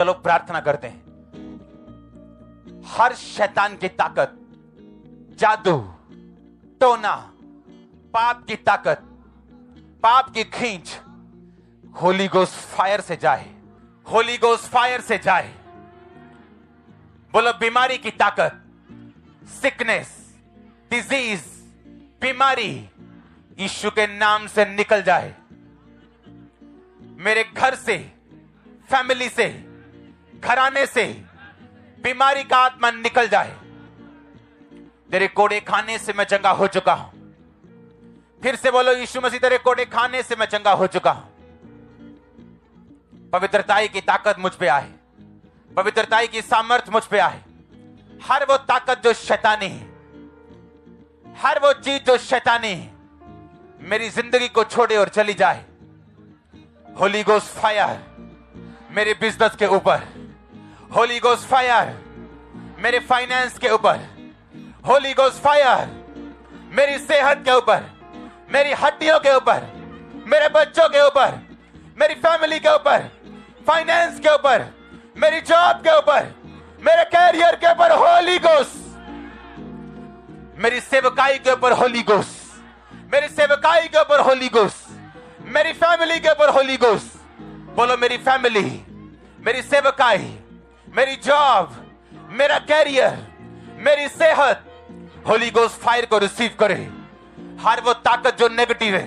चलो प्रार्थना करते हैं। हर शैतान की ताकत, जादू, टोना, पाप की ताकत, पाप की खींच होली गोस्ट फायर से जाए, होली गोस्ट फायर से जाए। बोलो बीमारी की ताकत, सिकनेस, डिजीज, बीमारी यीशु के नाम से निकल जाए। मेरे घर से, फैमिली से, घराने से बीमारी का आत्मा निकल जाए। तेरे कोड़े खाने से मैं चंगा हो चुका हूं। फिर से बोलो यीशु मसीह, तेरे कोड़े खाने से मैं चंगा हो चुका हूं। पवित्रताई की ताकत मुझ पे आए, पवित्रताई की सामर्थ्य मुझ पे आए। हर वो ताकत जो शैतानी है, हर वो चीज जो शैतानी है, मेरी जिंदगी को छोड़े और चली जाए। होली गोस्ट फायर मेरे बिजनेस के ऊपर, होली गोस्ट फायर मेरे फाइनेंस के ऊपर, होली गोस्ट फायर मेरी सेहत के ऊपर, मेरी हड्डियों के ऊपर, मेरे बच्चों के ऊपर, मेरी फैमिली के ऊपर, फाइनेंस के ऊपर, मेरी जॉब के ऊपर, मेरे कैरियर के ऊपर होली गोस्ट, मेरी सेवकाई के ऊपर होली गोस्ट, मेरी सेवकाई के ऊपर होली गोस्ट, मेरी फैमिली के ऊपर होली गोस्ट। बोलो मेरी फैमिली, मेरी सेवकाई, मेरी जॉब, मेरा कैरियर, मेरी सेहत होली गोस्ट फायर को रिसीव करे। हर वो ताकत जो नेगेटिव है,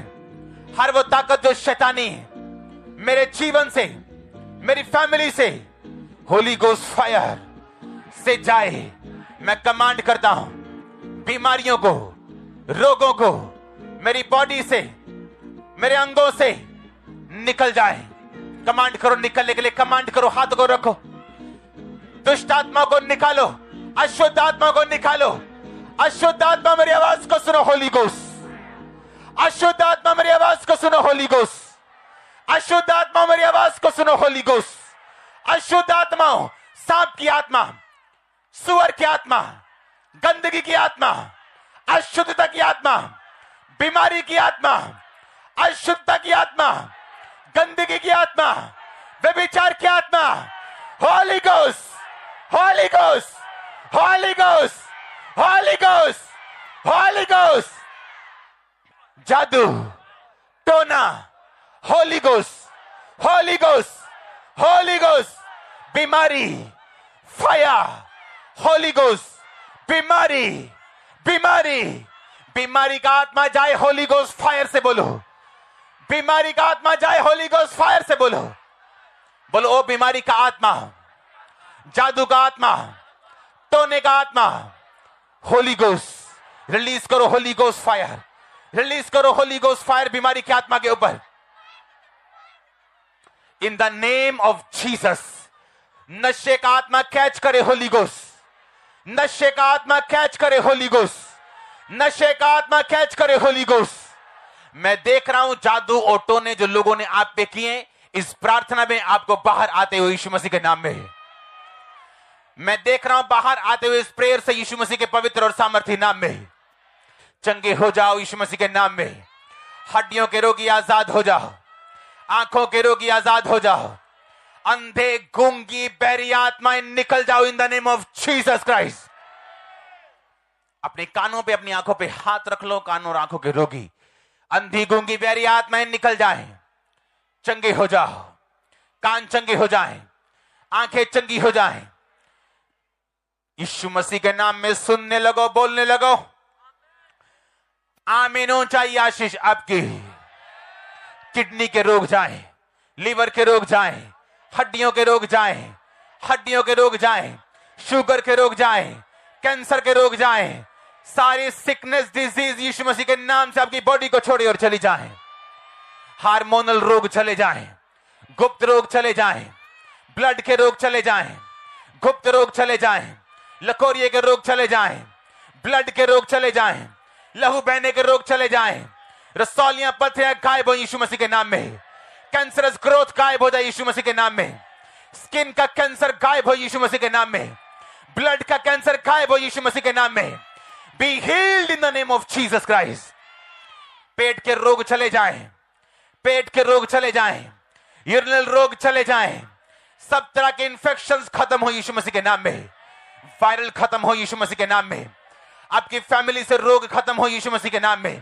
हर वो ताकत जो शैतानी है, मेरे जीवन से, मेरी फैमिली से होली गोस्ट फायर से जाए। मैं कमांड करता हूं, बीमारियों को, रोगों को मेरी बॉडी से, मेरे अंगों से निकल जाए। कमांड करो निकलने के लिए, कमांड करो, हाथ को रखो। दुष्ट आत्मा को निकालो, अशुद्ध आत्मा को निकालो। अशुद्ध आत्मा मेरी आवाज को सुनो होली गोस्ट, अशुद्ध आत्मा मेरी आवाज को सुनो होली गोस्ट, अशुद्ध आत्मा मेरी आवाज को सुनो होली गोस्ट। अशुद्ध आत्मा, सांप की आत्मा, सुअर की आत्मा, गंदगी की आत्मा, अशुद्धता की आत्मा, बीमारी की आत्मा, अशुद्धता की आत्मा, गंदगी की आत्मा, व्यभिचार की आत्मा, Holi Ghost, Holy Ghost, Holy Ghost, Holy Ghost, Holy ghost. जादू, टोना, Holi Ghost, Holy Ghost, Holy ghost. बीमारी, फायर, होली गोस्ट, बीमारी, बीमारी, बीमारी का आत्मा जाए होली गोस्ट फायर से बोलो। बीमारी का आत्मा जाए होली गोस्ट फायर से बोलो। बोलो ओ बीमारी का आत्मा, जादू का आत्मा, टोने का आत्मा, होली गोस्ट रिलीज करो, होली गोस्ट फायर रिलीज करो, होली गोस्ट फायर बीमारी की आत्मा के ऊपर। In the name of Jesus. नशे का आत्मा कैच करे होली गोस्ट, नशे का आत्मा कैच करे होली गोस्ट, नशे का आत्मा कैच करे होली गोस्ट। मैं देख रहा हूं जादू और टोने जो लोगों ने आप पे किए, इस प्रार्थना में आपको बाहर आते हुए यीशु मसीह के नाम में। मैं देख रहा हूं बाहर आते हुए इस प्रेयर से यीशु मसीह के पवित्र और सामर्थी नाम में। चंगे हो जाओ यीशु मसीह के नाम में। हड्डियों के रोगी आजाद हो जाओ, आंखों के रोगी आजाद हो जाओ, अंधे, गूंगी, बहरी आत्माएं निकल जाओ इन the name of Jesus Christ. अपने कानों पे, अपनी आंखों पे हाथ रख लो। कानों और आंखों के रोगी, अंधी, गूंगी, बहरी आत्माएं निकल जाएं, चंगे हो जाओ। कान चंगे हो जाएं, आंखें चंगी हो जाएं। यीशु मसीह के नाम में सुनने लगो, बोलने लगो। आमीन हो चाहिए आशीष आपकी। किडनी के रोग जाएं, लीवर के रोग जाएं, हड्डियों के रोग जाएं, हड्डियों के रोग जाएं, शुगर के रोग जाएं, कैंसर के रोग जाएं। सारी सिकनेस, डिजीज यीशु मसीह के नाम से आपकी बॉडी को छोड़ी और चली जाएं। हार्मोनल रोग चले जाएं, गुप्त रोग चले जाएं, ब्लड के रोग चले जाएं, गुप्त रोग चले जाएं, लकोरिये के रोग चले जाएं, ब्लड के रोग चले जाएं, लहू बहने के रोग चले जाएं, रसौलियां, पथरियां गायब हो यीशु मसीह के नाम में। कैंसरस ग्रोथ गायब हो जाए यीशु मसीह के नाम में। स्किन का कैंसर गायब हो यीशु मसीह के नाम में। ब्लड का कैंसर गायब हो यीशु मसीह के नाम में। Be healed in the name of Jesus Christ. पेट के रोग चले जाएं, पेट के रोग चले जाएं, यूरिनल रोग चले जाएं, सब तरह के इंफेक्शंस खत्म हो यीशु मसीह के नाम में। वायरल खत्म हो यीशु मसीह के नाम में। आपकी फैमिली से रोग खत्म हो यीशु मसीह के नाम में।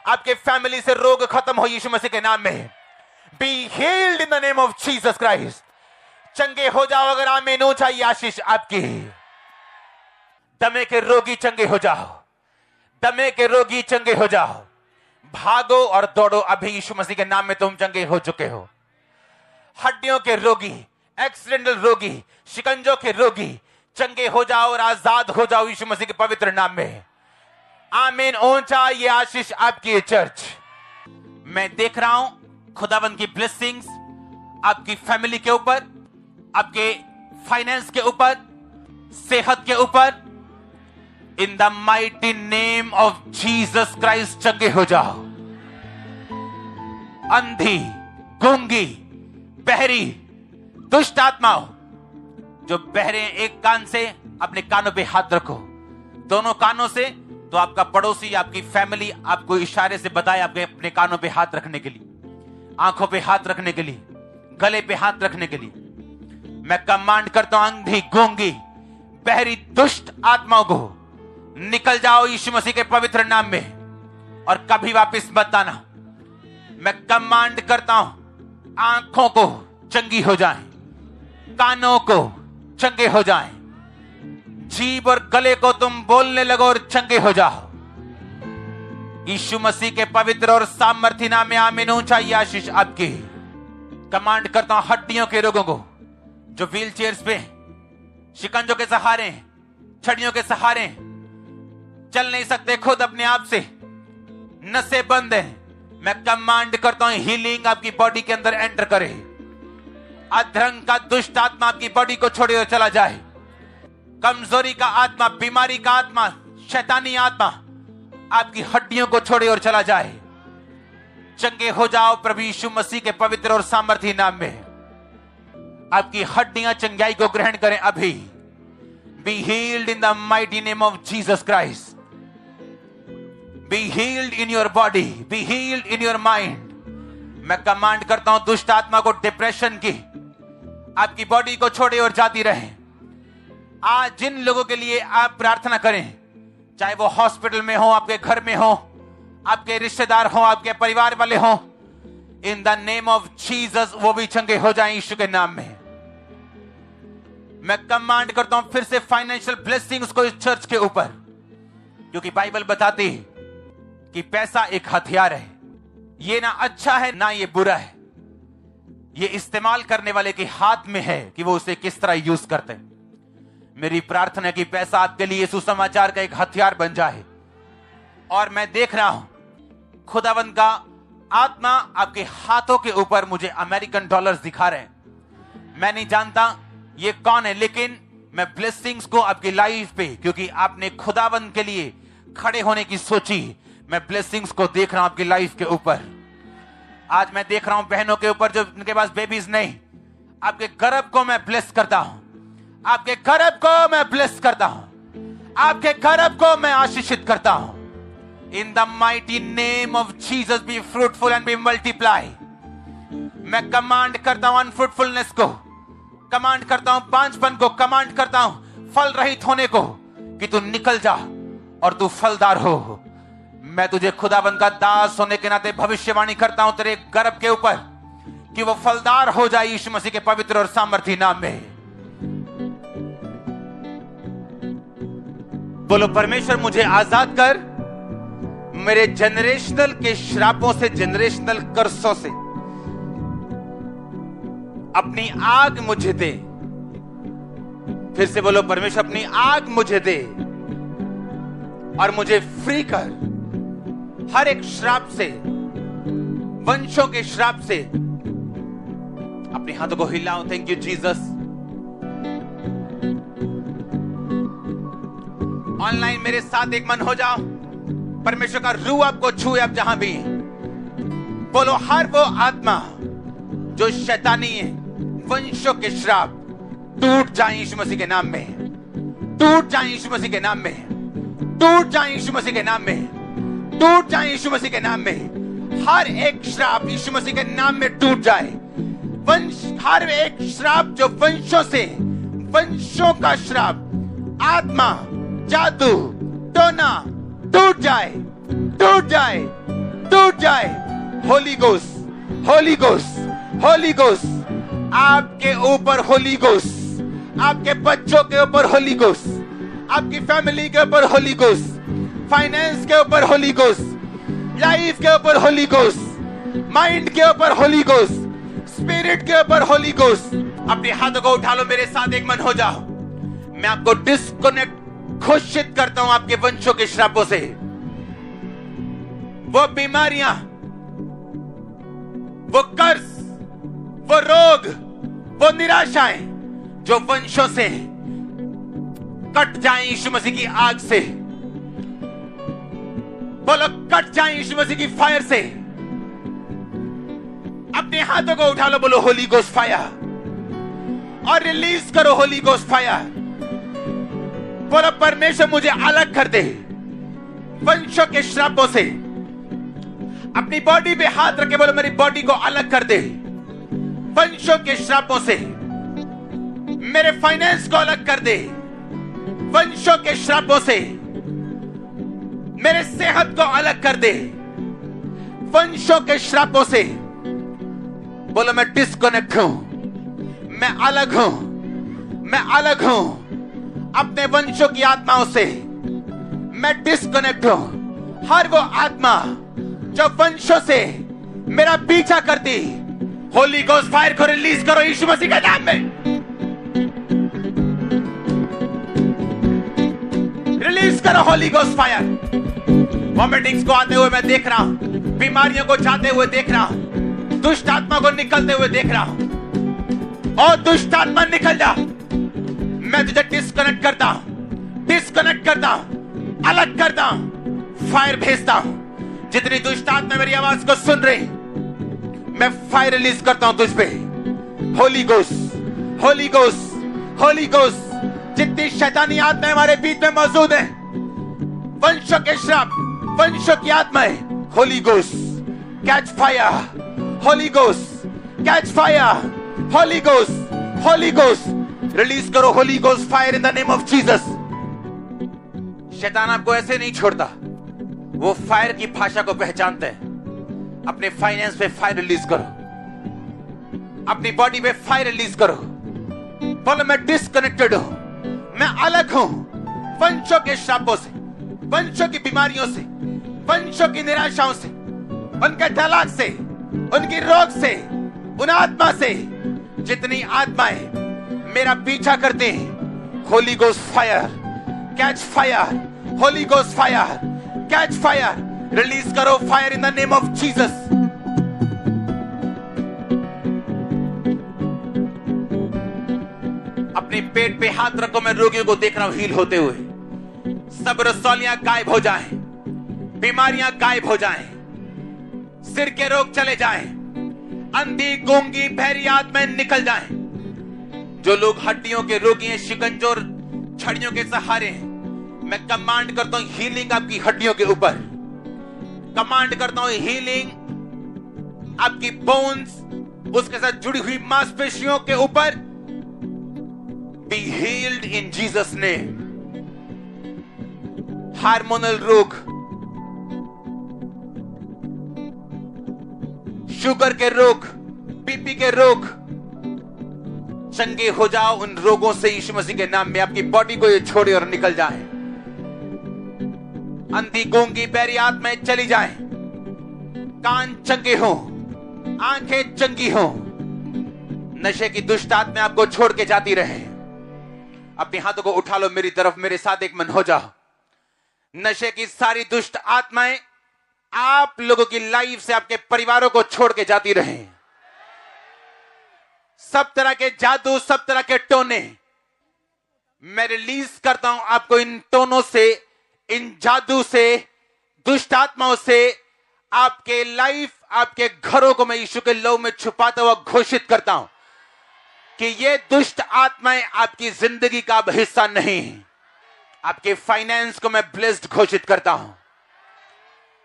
आपके फैमिली से रोग खत्म हो यीशु मसीह के नाम में। Be healed in the name of Jesus Christ. चंगे हो जाओ अगर आमीन हो चाहिए आशीष आपकी। दमे के रोगी चंगे हो जाओ। दमे के रोगी चंगे हो जाओ। भागो और दौड़ो, अभी यीशु मसीह के नाम में तुम चंगे हो चुके हो। हड्डियों के रोगी, एक्सीडेंटल रोगी, शिकंजों के रोगी चंगे हो जाओ और आजाद हो जाओ यीशु मसीह के पवित्र नाम में। आमीन ऊंचा ये आशीष आपकी चर्च। मैं देख रहा हूं खुदाबंद की ब्लेसिंग्स आपकी फैमिली के ऊपर, आपके फाइनेंस के ऊपर, सेहत के ऊपर। In the mighty name of Jesus Christ चंगे हो जाओ। अंधी, गूंगी, बहरी, दुष्ट आत्माओं जो बहरे हैं, एक कान से अपने कानों पे हाथ रखो, दोनों कानों से तो आपका पड़ोसी, आपकी फैमिली आपको इशारे से बताए आपके अपने कानों पे हाथ रखने के लिए, आंखों पे हाथ रखने के लिए, गले पे हाथ रखने के लिए। मैं कमांड करता हूं अंधी, गूंगी, बहरी, दुष्ट आत्माओं को निकल जाओ यीशु मसीह के पवित्र नाम में और कभी वापस मत आना। मैं कमांड करता हूं आंखों को चंगी हो जाएं, कानों को चंगे हो जाएं, जीभ और गले को तुम बोलने लगो और चंगे हो जाओ यीशु मसीह के पवित्र और सामर्थी नाम में। आमीन ऊंचा ये आशीष आपकी। कमांड करता हूं हड्डियों के रोगों को जो व्हील चेयर्स पे, शिकंजों के सहारे, छड़ियों के सहारे चल नहीं सकते खुद अपने आप से, नसें बंद हैं, मैं कमांड करता हूं हीलिंग आपकी बॉडी के अंदर एंटर करे। अधरंग का दुष्ट आत्मा आपकी बॉडी को छोड़े और चला जाए। कमजोरी का आत्मा, बीमारी का आत्मा, शैतानी आत्मा आपकी हड्डियों को छोड़े और चला जाए। चंगे हो जाओ प्रभु यीशु मसीह के पवित्र और सामर्थी नाम में। आपकी हड्डियां चंगाई को ग्रहण करें अभी। B healed in the mighty name of Jesus Christ. B healed in your body, B healed in your mind. मैं कमांड करता हूं दुष्ट आत्मा को डिप्रेशन की आपकी बॉडी को छोड़े और जाती रहे। आज जिन लोगों के लिए आप प्रार्थना करें, चाहे वो हॉस्पिटल में हो, आपके घर में हो, आपके रिश्तेदार हो, आपके परिवार वाले हो, इन द नेम ऑफ जीसस वो भी चंगे हो जाएं यीशु के नाम में। मैं कमांड करता हूं फिर से फाइनेंशियल ब्लेसिंग्स को इस चर्च के ऊपर, क्योंकि बाइबल बताती है कि पैसा एक हथियार है। ये ना अच्छा है ना ये बुरा है, ये इस्तेमाल करने वाले के हाथ में है कि वो उसे किस तरह यूज करते हैं। मेरी प्रार्थना है कि पैसा आपके लिए सुसमाचार का एक हथियार बन जाए। और मैं देख रहा हूं खुदावंद का आत्मा आपके हाथों के ऊपर मुझे अमेरिकन डॉलर्स दिखा रहे हैं। मैं नहीं जानता ये कौन है, लेकिन मैं ब्लेसिंग्स को आपकी लाइफ पे, क्योंकि आपने खुदावंद के लिए खड़े होने की सोची, मैं ब्लेसिंग्स को देख रहा हूं आपकी लाइफ के ऊपर। आज मैं देख रहा हूं बहनों के ऊपर जो उनके पास बेबीज नहीं, आपके गर्भ को मैं ब्लेस करता हूं, आपके गर्भ को मैं ब्लेस करता हूं, आपके गर्भ को मैं आशीषित करता हूं। In the mighty name of Jesus be fruitful and be multiply. मैं कमांड करता हूं अनफ्रूटफुलनेस को, कमांड करता हूं बांझपन को, कमांड करता हूं फल रहित होने को, कि तू निकल जा और तू फलदार हो। मैं तुझे खुदाबंद का दास होने के नाते भविष्यवाणी करता हूं तेरे गर्भ के ऊपर कि वो फलदार हो जाए यीशु मसीह के पवित्र और सामर्थी नाम में। बोलो परमेश्वर मुझे आजाद कर, मेरे जनरेशनल के श्रापों से, जनरेशनल कर्सों से। अपनी आग मुझे दे। फिर से बोलो परमेश्वर अपनी आग मुझे दे और मुझे फ्री कर हर एक श्राप से, वंशों के श्राप से। अपने हाथों को हिलाओ। Thank you Jesus. ऑनलाइन मेरे साथ एक मन हो जाओ। परमेश्वर का रूह आपको छूए अब जहां भी। बोलो हर वो आत्मा जो शैतानी है, वंशों के श्राप टूट जाए यीशु मसीह के नाम में, टूट जाए यीशु मसीह के नाम में, टूट जाए यीशु मसीह के नाम में, टूट जाए यीशु मसीह के नाम में। हर एक श्राप यीशु मसीह के नाम में टूट जाए। वंश, हर एक श्राप जो वंशों से, वंशों का श्राप, आत्मा, जादू, टोना टूट जाए, टूट जाए, टूट जाए। Holi Ghost, Holy Ghost, Holy ghost आपके ऊपर, होली गोस्ट आपके बच्चों के ऊपर, होली गोस्ट आपकी फैमिली के ऊपर, होली गोस्ट फाइनेंस के ऊपर, होली गोस्ट लाइफ के ऊपर, होली गोस्ट माइंड के ऊपर, होली गोस्ट स्पिरिट के ऊपर, होली गोस्ट। अपने हाथों को उठा लो, मेरे साथ एक मन हो जाओ। मैं आपको डिस्कनेक्ट घोषित करता हूं आपके वंशों के श्रापों से। वो बीमारियां, वो कर्ज, वो रोग, वो निराशाएं जो वंशों से कट जाएं यीशु मसीह की आग से। बोलो कट जाएं यीशु मसीह की फायर से। अपने हाथों को उठा लो, बोलो होली गोस्ट फायर और रिलीज करो होली गोस्ट फायर। बोलो परमेश्वर मुझे अलग कर दे वंशों के श्रापों से। अपनी बॉडी पे हाथ रखे बोलो मेरी बॉडी को अलग कर दे वंशों के श्रापों से। मेरे फाइनेंस को अलग कर दे वंशों के श्रापों से। मेरे सेहत को अलग कर दे वंशों के श्रापों से। बोलो मैं डिस्कनेक्ट हूं, मैं अलग हूं, मैं अलग हूं अपने वंशों की आत्माओं से। मैं डिस्कनेक्ट हूं। हर वो आत्मा जो वंशों से मेरा पीछा करती, होली गोस्ट फायर को रिलीज करो यीशु मसीह के नाम में। रिलीज करो होली गोस्ट फायर। वॉमिटिंग्स को आते हुए मैं देख रहा हूं, बीमारियों को जाते हुए देख रहा हूं, दुष्ट आत्मा को निकलते हुए देख रहा हूं। और दुष्ट आत्मा निकल जा। मैं तुझे डिस्कनेक्ट करता हूं, डिस्कनेक्ट करता हूं, अलग करता हूं, फायर भेजता हूं। जितनी दुष्ट आत्मा मेरी आवाज को सुन रही, मैं फायर रिलीज करता हूं तुझ पे। Holi Ghost, Holy Ghost, Holy ghost. जितनी शैतानी आत्मा हमारे बीच में मौजूद है, वंशों के श्राप, वंशों की आत्माएं, Holy Ghost catch fire, Holy Ghost catch fire, Holy Ghost, Holy Ghost release करो Holy Ghost fire in the name of Jesus. शैतान आपको ऐसे नहीं छोड़ता, वो फायर की भाषा को पहचानते हैं। अपने फाइनेंस पे फायर रिलीज करो, अपनी बॉडी पे फायर रिलीज करो। बोलो मैं डिस्कनेक्टेड हूं, मैं अलग हूं वंशों के श्रापों से, वंशों की बीमारियों से, वंशों की निराशाओं से, उनके तलाक से, उनकी रोग से, उन आत्मा से। जितनी आत्माएं मेरा पीछा करते हैं, Holy Ghost fire catch fire, Holy Ghost fire catch fire. Release करो fire in the name of Jesus. अपने पेट पे हाथ रखो, मैं रोगियों को देख रहा हूं हील होते हुए। सब रसौलियां गायब हो जाएं, बीमारियां गायब हो जाएं, सिर के रोग चले जाएं, अंधी गूंगी बहरी आत्माएं निकल जाएं। जो लोग हड्डियों के रोगी हैं, शिकंजोर छड़ियों के सहारे हैं, मैं कमांड करता हूं हीलिंग आपकी हड्डियों के ऊपर। कमांड करता हूं हीलिंग आपकी बोन्स, उसके साथ जुड़ी हुई मांसपेशियों के ऊपर। बी हील्ड इन जीसस नेम। हार्मोनल रोग, शुगर के रोग, बीपी के रोग, चंगे हो जाओ उन रोगों से यीशु मसीह के नाम में। आपकी बॉडी को ये छोड़े और निकल जाए। अंधी गूंगी बहरी आत्माएं चली जाएं, कान चंगे हो, आंखें चंगी हो, नशे की दुष्ट आत्माएं आपको छोड़ के जाती रहे। अपने हाथों को उठा लो मेरी तरफ, मेरे साथ एक मन हो जाओ। नशे की सारी दुष्ट आत्माएं आप लोगों की लाइफ से, आपके परिवारों को छोड़ के जाती रहे। सब तरह के जादू, सब तरह के टोने मैं रिलीज करता हूं आपको। इन टोनों से, इन जादू से, दुष्ट आत्माओं से आपके लाइफ, आपके घरों को मैं यीशु के लहू में छुपाता हुआ घोषित करता हूं कि ये दुष्ट आत्माएं आपकी जिंदगी का अब हिस्सा नहीं। आपके फाइनेंस को मैं ब्लेस्ड घोषित करता हूं।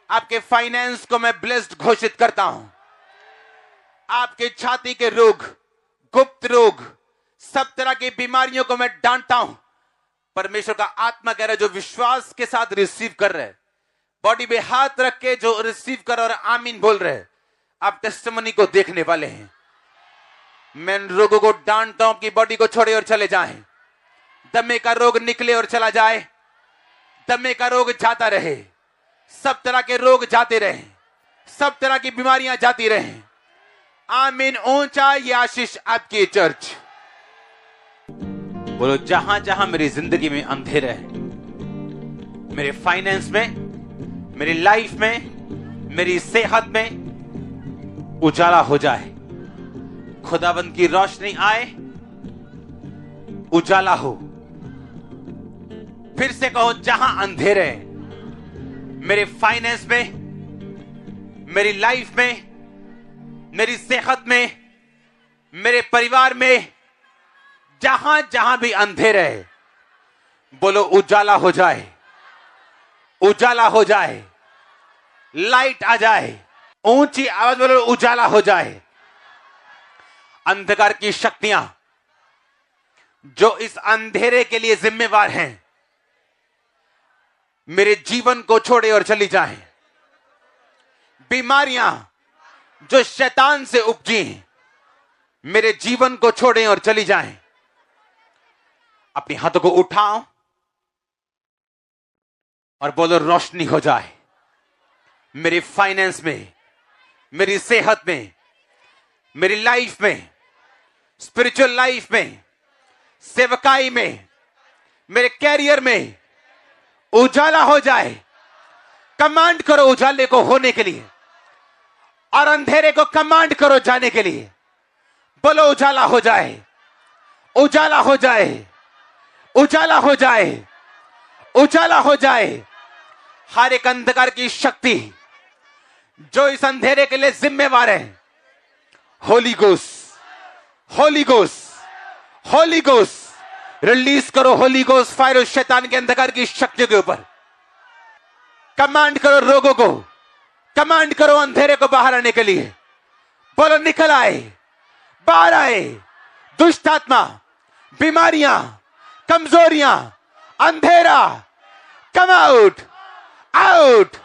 आपके फाइनेंस को मैं ब्लेस्ड घोषित करता हूं। आपके छाती के रोग, गुप्त रोग, सब तरह की बीमारियों को मैं डांटता हूं। परमेश्वर का आत्मा कह रहा है जो विश्वास के साथ रिसीव कर रहे हैं, बॉडी पे हाथ रख के जो रिसीव कर और आमीन बोल रहे हैं, आप टेस्टिमनी को देखने वाले हैं। मैं रोगों को डांटता हूं कि बॉडी को छोड़े और चले जाएं। दमे का रोग निकले और चला जाए। दमे का रोग जाता रहे, सब तरह के रोग जाते रहे, सब तरह की बीमारियां जाती रहे। आमीन। ऊंचा ये आशीष आपकी चर्च। बोलो, जहां जहां मेरी जिंदगी में अंधेरा है, मेरे फाइनेंस में, मेरी लाइफ में, मेरी सेहत में, उजाला हो जाए। खुदाबंद की रोशनी आए, उजाला हो। फिर से कहो, जहां अंधेरे है, मेरे फाइनेंस में, मेरी लाइफ में, मेरी सेहत में, मेरे परिवार में, जहां जहां भी अंधेरे है, बोलो उजाला हो जाए, उजाला हो जाए, लाइट आ जाए। ऊंची आवाज बोलो, उजाला हो जाए। अंधकार की शक्तियां जो इस अंधेरे के लिए जिम्मेवार हैं, मेरे जीवन को छोड़े और चली जाएं। बीमारियां जो शैतान से उपजी हैं, मेरे जीवन को छोड़ें और चली जाएं। अपने हाथों को उठाओ और बोलो, रोशनी हो जाए मेरे फाइनेंस में, मेरी सेहत में, मेरी लाइफ में, स्पिरिचुअल लाइफ में, सेवकाई में, मेरे कैरियर में। उजाला हो जाए। कमांड करो उजाले को होने के लिए और अंधेरे को कमांड करो जाने के लिए। बोलो, उजाला हो जाए, उजाला हो जाए, उजाला हो जाए, उजाला हो जाए। हर एक अंधकार की शक्ति जो इस अंधेरे के लिए जिम्मेवार है, Holi Ghost, Holy Ghost, Holy Ghost release करो। होली गोस्ट फायर उस शैतान के अंधकार की शक्तियों के ऊपर। कमांड करो रोगों को, कमांड करो अंधेरे को बाहर आने के लिए। बोलो, निकल आए, बाहर आए। दुष्ट आत्मा, बीमारियां, कमजोरियां, अंधेरा, कम आउट, आउट।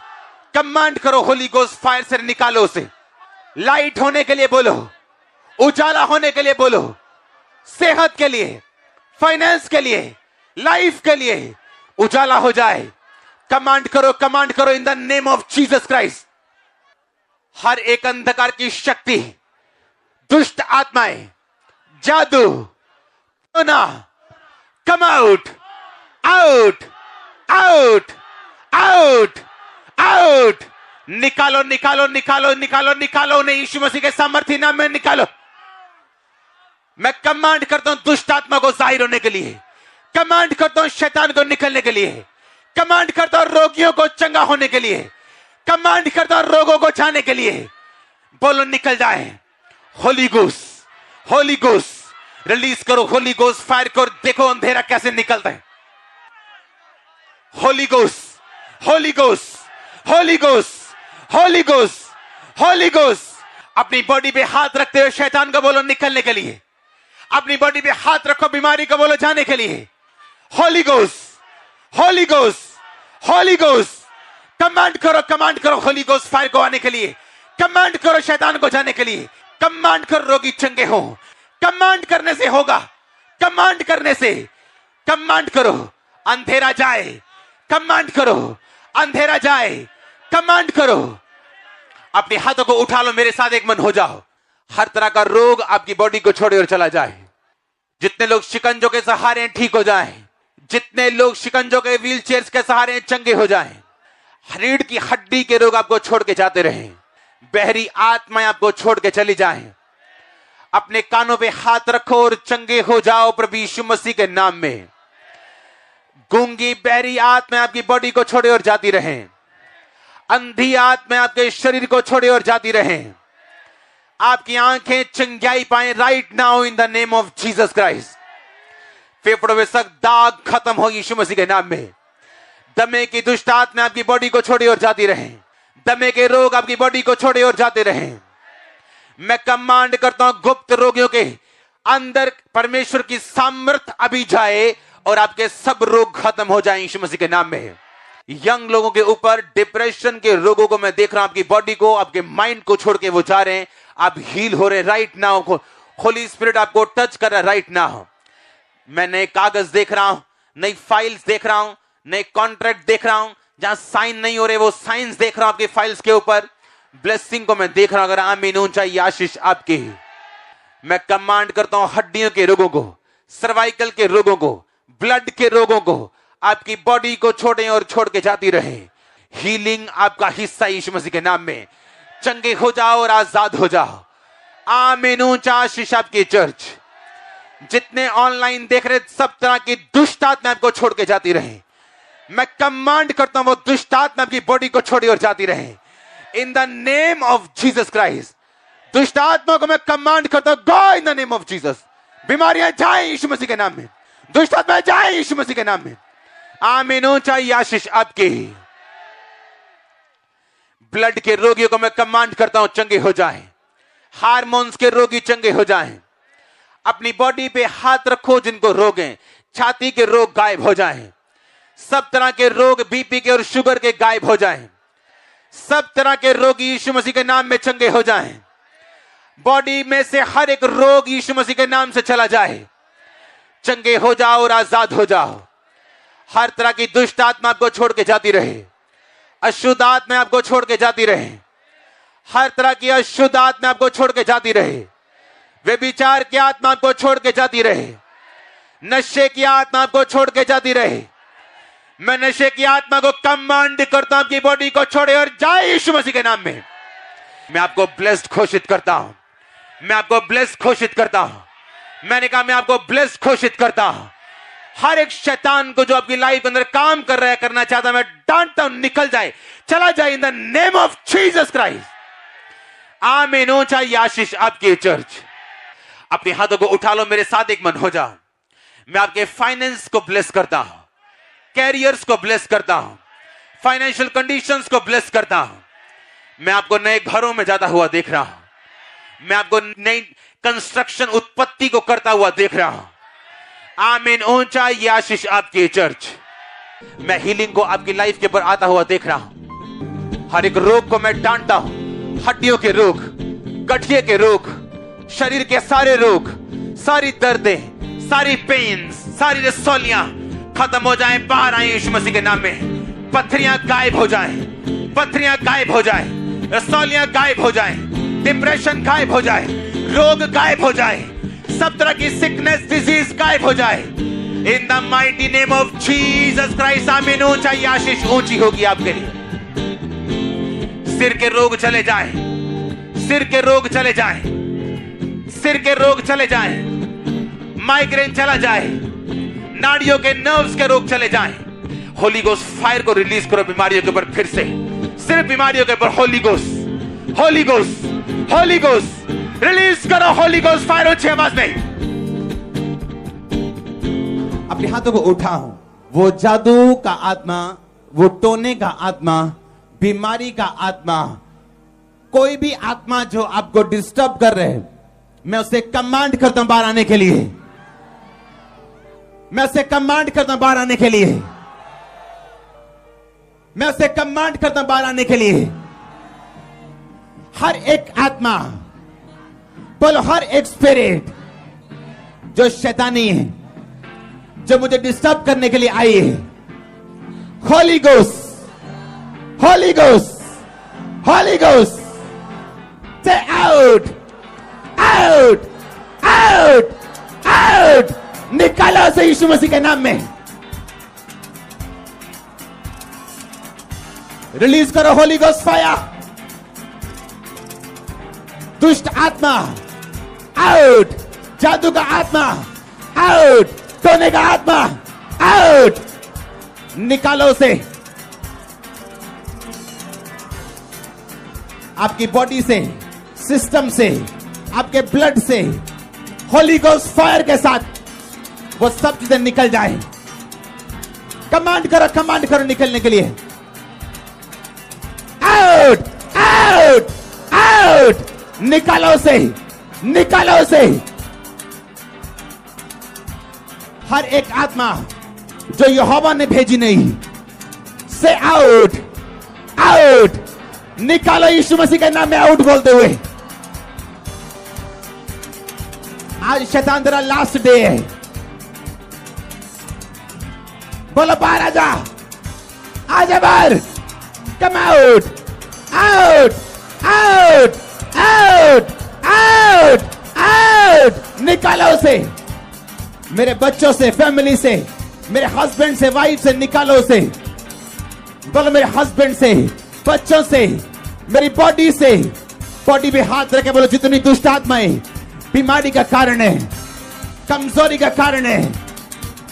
कमांड करो, होली गोस्ट फायर से निकालो उसे। लाइट होने के लिए बोलो, उजाला होने के लिए बोलो, सेहत के लिए, फाइनेंस के लिए, लाइफ के लिए उजाला हो जाए। कमांड करो in the name of Jesus Christ. हर एक अंधकार की शक्ति, दुष्ट आत्माएं, जादू, come out, out, out, out, out. निकालो, निकालो, निकालो, निकालो, निकालो उन्हें यीशु मसीह के सामर्थ्य नाम में निकालो। मैं कमांड करता हूं दुष्ट आत्मा को जाहिर होने के लिए। कमांड करता हूं शैतान को निकलने के लिए। कमांड करता हूं रोगियों को चंगा होने के लिए। कमांड करता हूं रोगों को जाने के लिए। बोलो, निकल जाए। Holi Ghost, Holy Ghost release करो। होली गोस्ट फायर करो। देखो अंधेरा कैसे निकलता है। Holi Ghost, Holy Ghost, Holy Ghost, Holy Ghost, Holy ghost. अपनी बॉडी पे हाथ रखते हुए शैतान को बोलो निकलने के लिए। अपनी बॉडी पे हाथ रखो, बीमारी को बोलो जाने के लिए। Holi Ghost, Holy Ghost, Holy ghost. Command करो होली गोस्ट फायर को आने के लिए। कमांड करो शैतान को जाने के लिए। कमांड करो रोगी चंगे हो। कमांड करने से होगा। कमांड करने से, कमांड करो अंधेरा जाए। कमांड करो अंधेरा जाए। कमांड करो। अपने हाथों को उठा लो, मेरे साथ एक मन हो जाओ। हर तरह का रोग आपकी बॉडी को छोड़े और चला जाए। जितने लोग शिकंजों के सहारे ठीक हो जाएं, जितने लोग शिकंजों के व्हील चेयर्स के सहारे चंगे हो जाएं। रीढ़ की हड्डी के रोग आपको छोड़ के जाते रहें। बहरी आत्माएं आपको छोड़ के चली जाएं। अपने कानों पे हाथ रखो और चंगे हो जाओ प्रभु यीशु मसीह के नाम में। गूंगी बहरी आत्माएं आपकी बॉडी को छोड़े और जाती रहें। अंधी आत्माएं आपके शरीर को छोड़े और जाती रहें। आपकी आंखें चंगाई पाए right now in the name of Jesus Christ. फेफड़ों में सख्त दाग खत्म हो यीशु मसीह के नाम में। दमे की दुष्ट आत्माएं आपकी बॉडी को छोड़े और जाती रहें। दमे के रोग आपकी बॉडी को छोड़े और जाते रहें। मैं कमांड करता हूं गुप्त रोगियों के अंदर परमेश्वर की सामर्थ अभी जाए और आपके सब रोग खत्म हो जाएं यीशु मसीह के नाम में। यंग लोगों के ऊपर डिप्रेशन के रोगों को मैं देख रहा हूं, आपकी बॉडी को, आपके माइंड को छोड़ के वो जा रहे हैं, आप हील हो रहे राइट नाउ। होली स्पिरिट आपको टच कर रहा है राइट नाउ। मैं नए कागज देख रहा हूं, नई फाइल्स देख रहा हूं, नए कॉन्ट्रैक्ट देख रहा हूं, जहां साइन नहीं हो रहे वो साइंस देख रहा हूं आपकी फाइल्स के ऊपर। ब्लेसिंग को मैं देख रहा हूं। अगर आमीन ऊंचा आशीष आपकी। मैं कमांड करता हूं हड्डियों के रोगों को, सर्वाइकल के रोगों को, ब्लड के रोगों को आपकी बॉडी को छोड़ें और छोड़ के जाती रहे। हीलिंग आपका हिस्सा यीशु मसीह के नाम में। चंगे हो जाओ और आजाद हो जाओ। आमीन ऊंचा आशीष आपकी चर्च। जितने ऑनलाइन देख रहे सब तरह की दुष्ट आत्मा आपको छोड़ के जाती रहे। मैं कमांड करता हूं वो दुष्ट आत्मा आपकी बॉडी को छोड़ी और जाती रहे in the name of Jesus Christ. दुष्ट आत्मा को मैं कमांड करता हूं go in the name of Jesus. बीमारियां जाए यीशु मसीह के नाम में, दुष्ट आत्मा जाए यीशु मसीह के नाम में। आमीन ऊंचा आशीष आपकी। ब्लड के रोगियों को मैं कमांड करता हूं चंगे हो जाएं। हार्मोन्स के रोगी चंगे हो जाएं। अपनी बॉडी पे हाथ रखो जिनको रोग हैं, छाती के रोग गायब हो जाएं। सब तरह के रोग बीपी के और शुगर के गायब हो जाएं। सब तरह के रोग यीशु मसीह के नाम में चंगे हो जाएं। बॉडी में से हर एक रोग यीशु मसीह के नाम से चला जाए। चंगे हो जाओ और आजाद हो जाओ। हर तरह की दुष्ट आत्मा आपको छोड़ के जाती रहे। अशुद्ध आत्मा आपको छोड़ के जाती रहे। हर तरह की अशुद्ध आत्मा आपको छोड़ के जाती रहे। व्यभिचार की आत्मा आपको छोड़ के जाती रहे। नशे की आत्मा आपको छोड़ के जाती रहे। मैं नशे की आत्मा को कमांड करता हूं आपकी बॉडी को छोड़े और जाए यीशु मसीह के नाम में। मैं आपको ब्लेस्ड घोषित करता हूं। मैं आपको ब्लेस्ड घोषित करता हूं। मैंने कहा मैं आपको ब्लेस्ड घोषित करता हूं। हर एक शैतान को जो आपकी लाइफ के अंदर काम कर रहा है, करना चाहता है, मैं डांटता हूं निकल जाए, चला जाए इन the name of Jesus Christ. आमीन ऊंचा आशीष आपकी चर्च। अपने हाथों को उठा लो, मेरे साथ एक मन हो जाओ। मैं आपके फाइनेंस को ब्लेस करता हूं, कैरियर्स को ब्लेस करता हूं, फाइनेंशियल कंडीशंस को ब्लेस करता हूं। मैं आपको नए घरों में जाता हुआ देख रहा हूं। मैं आपको नई कंस्ट्रक्शन उत्पत्ति को करता हुआ देख रहा हूं। आमीन ऊंचा आशीष आपकी चर्च। मैं हीलिंग को आपकी लाइफ के ऊपर आता हुआ देख रहा हूं। हर एक रोग को मैं डांटता हूं। हड्डियों के रोग, गठिए के रोग, शरीर के सारे रोग, सारी दर्दें, सारी पेन्स, सारी रसौलियां खत्म हो जाएं, बाहर आए यीशु मसीह के नाम में। पत्थरियां गायब हो जाएं, पत्थरियां गायब हो जाएं, रसौलियां गायब हो जाएं, डिप्रेशन गायब हो जाए, रोग गायब हो जाए, सब तरह की सिकनेस डिजीज गायब हो जाए इन the mighty name of Jesus Christ. आमीन ऊंचा आशीष ऊंची होगी आपके लिए। सिर के रोग चले जाएं, सिर के रोग चले जाएं, सिर के रोग चले जाएं, माइग्रेन चला जाए, नाड़ियों के नर्व्स के रोग चले जाएं। होली गोस्ट फायर को रिलीज करो बीमारियों के ऊपर फिर से। सिर्फ बीमारियों के ऊपर Holi Ghost, Holy Ghost, Holy Ghost release करो। होली गोस्ट फायर ऊंची आवाज में। अपने हाथों को उठाओ। वो जादू का आत्मा, वो टोने का आत्मा, बीमारी का आत्मा, कोई भी आत्मा जो आपको डिस्टर्ब कर रहे हैं, मैं उसे कमांड करता हूं बाहर आने के लिए। मैं उसे कमांड करता हूं बाहर आने के लिए। मैं उसे कमांड करता हूं बाहर आने के लिए। हर एक आत्मा, बोलो हर एक स्पिरिट जो शैतानी है, जो मुझे डिस्टर्ब करने के लिए आई है, Holi Ghost, Holy Ghost, Holy ghost, से आउट, आउट, आउट, आउट, निकालो से यीशु मसीह के नाम में। रिलीज करो होली गोस्ट फायर। दुष्ट आत्मा आउट, जादू का आत्मा आउट, टोने का आत्मा आउट, निकालो उसे आपकी बॉडी से, सिस्टम से, आपके ब्लड से। होली गोस्ट फायर के साथ वो सब चीजें निकल जाए। कमांड करो निकलने के लिए। आउट, आउट, आउट, निकालो उसे, निकालो उसे। हर एक आत्मा जो यहोवा ने भेजी नहीं, से आउट, आउट, निकालो यीशु मसीह के नाम में आउट बोलते हुए। आज शैतान तेरा लास्ट डे है। बोलो बाहर आजा, आजा बाहर। कम out, out, out, out, out, out. निकालो उसे मेरे बच्चों से, फैमिली से, मेरे हस्बैंड से, वाइफ से, निकालो उसे। बोलो मेरे हस्बैंड से, बच्चों से, मेरी बॉडी से। बॉडी पे हाथ रखे बोलो जितनी दुष्ट आत्माएं बीमारी का कारण है, कमजोरी का कारण है,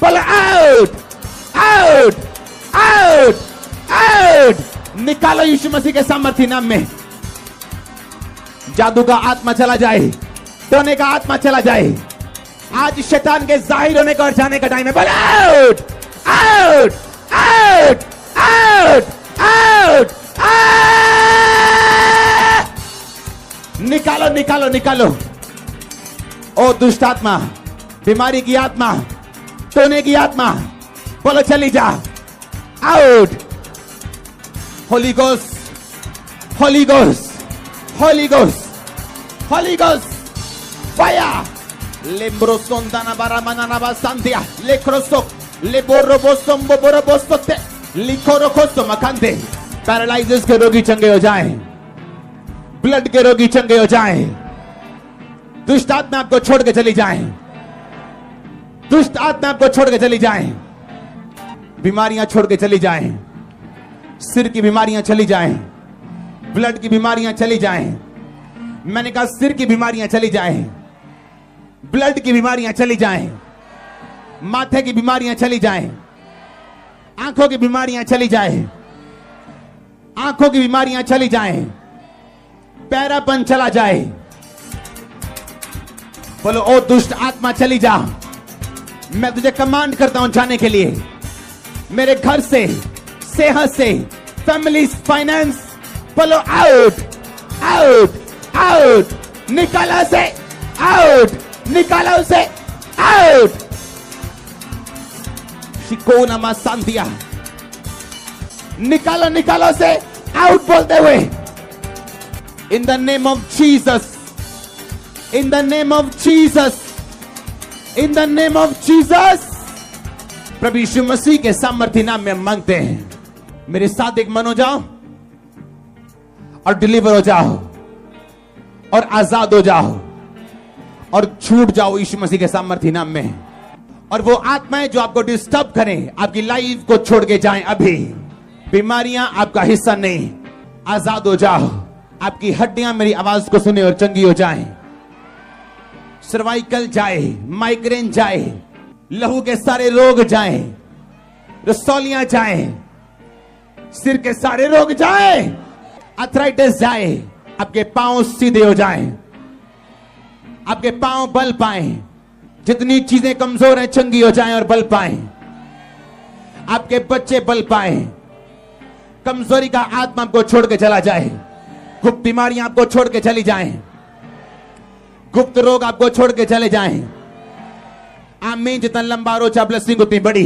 बोलो आउट, आउट, आउट, आउट। निकालो यीशु मसीह के सामर्थ्य नाम में। जादू का आत्मा चला जाए, टोने का आत्मा चला जाए। आज शैतान के जाहिर होने का और जाने का टाइम है। बोलो out, out, out, out, out, निकालो, निकालो, निकालो। ओ दुष्ट आत्मा, बीमारी की आत्मा, टोने की आत्मा, बोलो चली जा, out. Holy Ghost, Holy Ghost, Holy Ghost, Holy Ghost, fire. लेम्ब्रोसोंदाना बारामाना बासांतिया, लेक्रोसो, लेबोरोबोसोम बोरोबोसोते, लिखोरोकोसो मकांते। पैरालाइसिस के रोगी चंगे हो जाएं, ब्लड के रोगी चंगे हो जाएं, दुष्ट आत्मा आपको छोड़ के चली जाएं, दुष्ट आत्मा आपको छोड़ के चली जाएं, बीमारियां छोड़ के चली जाएं, सिर की बीमारियां चली जाएं, ब्लड की बीमारियां चली जाएं। मैंने कहा सिर की बीमारियां चली जाएं, ब्लड की बीमारियां चली जाएं, माथे की बीमारियां चली जाएं, आंखों की बीमारियां चली जाएं, आंखों की बीमारियां चली जाएं, पैरापन चला जाए। बोलो ओ दुष्ट आत्मा चली जा। मैं तुझे कमांड करता हूं जाने के लिए। मेरे घर से, सेहत से, फैमिली, फाइनेंस। बोलो आउट, आउट, आउट। निकालो से, आउट, निकालो से, आउट। शिकोना मा सांतिया, निकालो, निकालो से, आउट बोलते हुए। In the name of Jesus, in the name of Jesus, in the name of Jesus। प्रभु यीशु मसीह के सामर्थ्य नाम में मांगते हैं। मेरे साथ एक मन हो जाओ और डिलीवर हो जाओ और आजाद हो जाओ और छूट जाओ यीशु मसीह के सामर्थ्य नाम में। और वो आत्माएं जो आपको डिस्टर्ब करें, आपकी लाइफ को छोड़ के जाएं अभी। बीमारियां आपका हिस्सा नहीं, आजाद हो जाओ। आपकी हड्डियां मेरी आवाज को सुने और चंगी हो जाएं। सर्वाइकल जाए, माइग्रेन जाए, लहू के सारे रोग जाएं, रसौलियां जाएं, सिर के सारे रोग जाएं, आर्थराइटिस जाए, आपके पांव सीधे हो जाएं, आपके पांव बल पाएं, जितनी चीजें कमजोर हैं चंगी हो जाएं और बल पाएं, आपके बच्चे बल पाएं, कमजोरी का आत्मा आपको छोड़ के चला जाए, गुप्त बीमारियां आपको छोड़ के चली जाएं, गुप्त रोग आपको छोड़ के चले जाएं। आमीन। जितना लंबा रोचा ब्लेसिंग उतनी बड़ी।